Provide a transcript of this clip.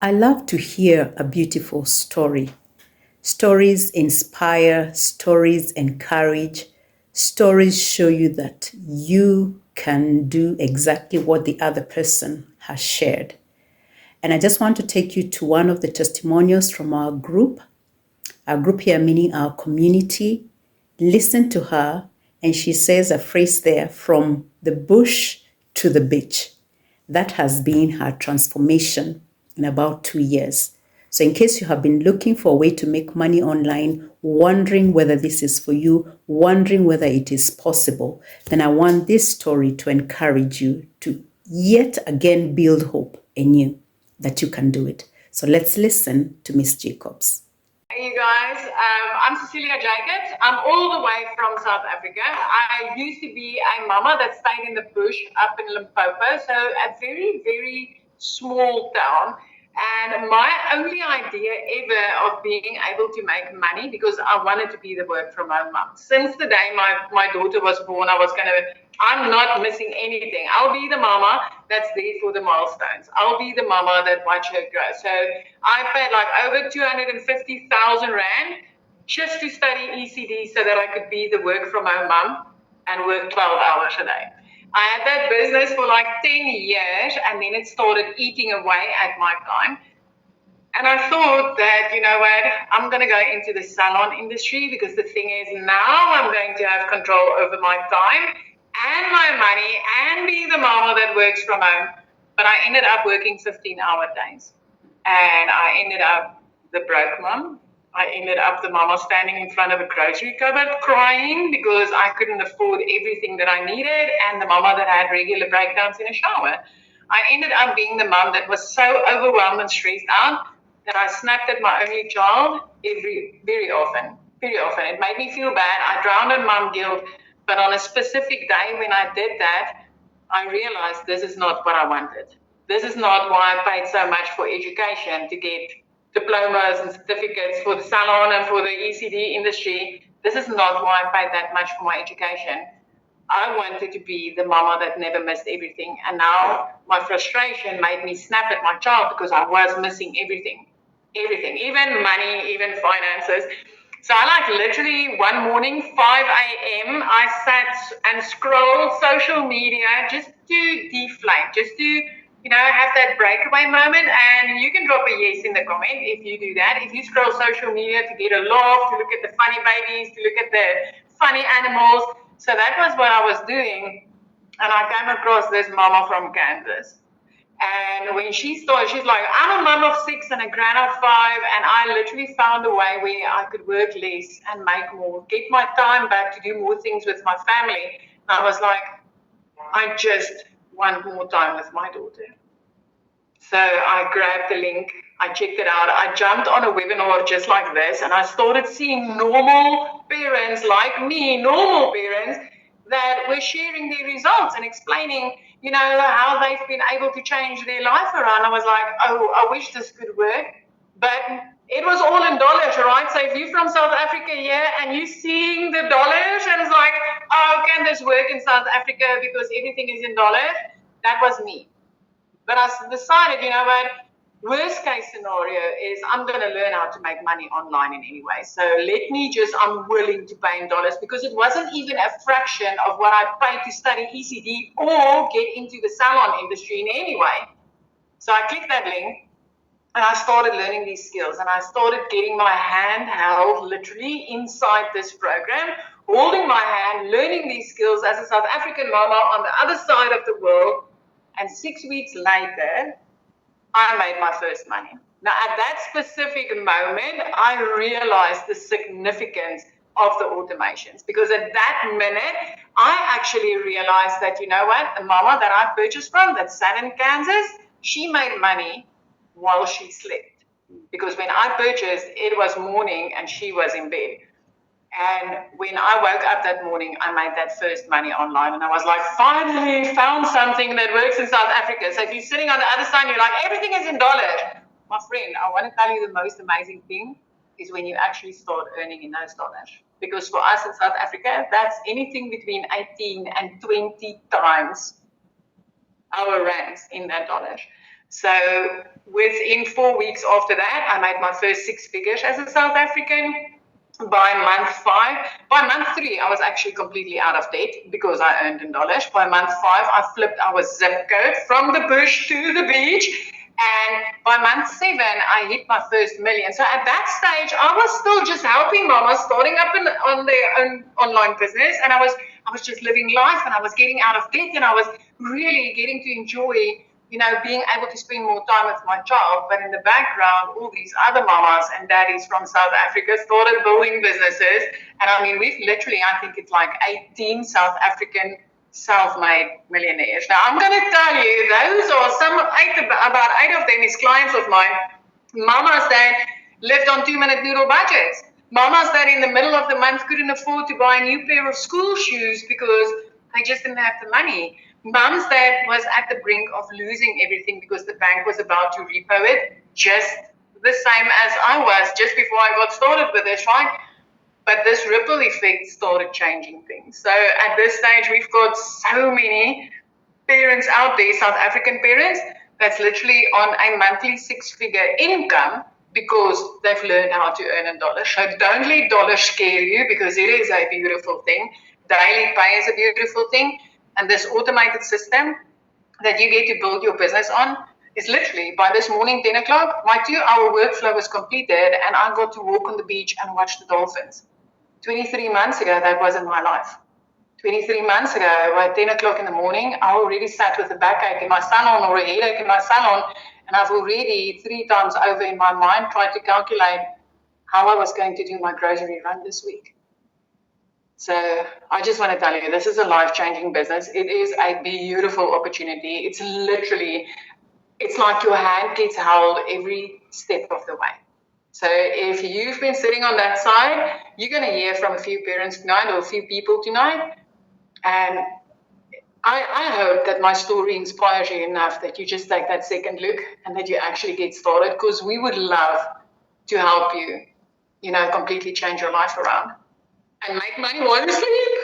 I love to hear a beautiful story. Stories inspire, stories encourage, stories show you that you can do exactly what the other person has shared. And I just want to take you to one of the testimonials from our group here meaning our community. Listen to her, and she says a phrase there, from the bush to the beach. That has been her transformation in about 2 years. So, in case you have been looking for a way to make money online, wondering whether this is for you, wondering whether it is possible, then I want this story to encourage you to yet again build hope in you that you can do it. So, let's listen to Miss Jacobs. Hey, you guys, I'm Cecilia Jacobs. I'm all the way from South Africa. I used to be a mama that stayed in the bush up in Limpopo, so a very, very small town. And my only idea ever of being able to make money, because I wanted to be the work from home mom. Since the day my daughter was born, I'm not missing anything. I'll be the mama that's there for the milestones. I'll be the mama that watch her grow. So I paid like over 250,000 Rand just to study ECD so that I could be the work from home mom and work 12 hours a day. I had that business for like 10 years, and then it started eating away at my time. And I thought that, you know what, I'm going to go into the salon industry, because the thing is, now I'm going to have control over my time and my money and be the mama that works from home. But I ended up working 15-hour days. And I ended up the broke mom. I ended up the mama standing in front of a grocery cupboard crying because I couldn't afford everything that I needed, and the mama that had regular breakdowns in a shower. I ended up being the mom that was so overwhelmed and stressed out that I snapped at my only child very often. Very often. It made me feel bad. I drowned in mom guilt. But on a specific day when I did that, I realized this is not what I wanted. This is not why I paid so much for education, to get diplomas and certificates for the salon and for the ECD industry. This is not why I paid that much for my education. I wanted to be the mama that never missed everything. And now my frustration made me snap at my child because I was missing everything. Everything, even money, even finances. So I like literally one morning, 5 a.m., I sat and scrolled social media just to deflate, just to, have that breakaway moment. And you can drop a yes in the comment if you do that. If you scroll social media to get a laugh, to look at the funny babies, to look at the funny animals. So that was what I was doing. And I came across this mama from Kansas. And when she started, she's like, I'm a mom of 6 and a grand of 5. And I literally found a way where I could work less and make more, get my time back to do more things with my family. And I was like, I just want more time with my daughter. So I grabbed the link, I checked it out, I jumped on a webinar just like this, and I started seeing normal parents like me, normal parents, that were sharing their results and explaining, how they've been able to change their life around. I was like, oh, I wish this could work. But it was all in dollars, right? So if you're from South Africa here and you're seeing the dollars and it's like, oh, can this work in South Africa because everything is in dollars? That was me. But I decided, worst case scenario is I'm going to learn how to make money online in any way. So I'm willing to pay in dollars, because it wasn't even a fraction of what I paid to study ECD or get into the salon industry in any way. So I clicked that link and I started learning these skills, and I started getting my hand held literally inside this program, holding my hand, learning these skills as a South African mama on the other side of the world. And 6 weeks later, I made my first money. Now, at that specific moment, I realized the significance of the automations, because at that minute, I actually realized that, the mama that I purchased from that sat in Kansas, she made money while she slept. Because when I purchased, it was morning and she was in bed. And when I woke up that morning, I made that first money online. And I was like, finally found something that works in South Africa. So if you're sitting on the other side, you're like, everything is in dollars. My friend, I want to tell you the most amazing thing is when you actually start earning in those dollars. Because for us in South Africa, that's anything between 18 and 20 times our rands in that dollars. So within 4 weeks after that, I made my first 6 figures as a South African. By month 3, I was actually completely out of debt because I earned in dollars. By month 5, I flipped our zip code from the bush to the beach. And by month 7, I hit my first million. So at that stage, I was still just helping mamas starting up on their own online business. And I was just living life, and I was getting out of debt, and I was really getting to enjoy, being able to spend more time with my child. But in the background, all these other mamas and daddies from South Africa started building businesses. And I mean, we've literally, I think it's like 18 South African self-made millionaires. Now, I'm going to tell you, those are about 8 of them is clients of mine, mamas that lived on 2-minute noodle budgets. Mamas that in the middle of the month couldn't afford to buy a new pair of school shoes because they just didn't have the money. Mums that was at the brink of losing everything because the bank was about to repo it, just the same as I was just before I got started with this, right? But this ripple effect started changing things. So at this stage, we've got so many parents out there, South African parents, that's literally on a monthly 6-figure income because they've learned how to earn in dollars. So don't let dollars scare you, because it is a beautiful thing. Daily pay is a beautiful thing. And this automated system that you get to build your business on is literally, by this morning, 10 o'clock, my 2-hour workflow was completed and I got to walk on the beach and watch the dolphins. 23 months ago, that wasn't my life. 23 months ago, at 10 o'clock in the morning, I already sat with a backache in my salon or a headache in my salon, and I've already 3 times over in my mind tried to calculate how I was going to do my grocery run this week. So I just want to tell you, this is a life-changing business. It is a beautiful opportunity. It's literally, it's like your hand gets held every step of the way. So if you've been sitting on that side, you're going to hear from a few parents tonight or a few people tonight. And I hope that my story inspires you enough that you just take that second look and that you actually get started, because we would love to help you, completely change your life around and make money while you're sleeping.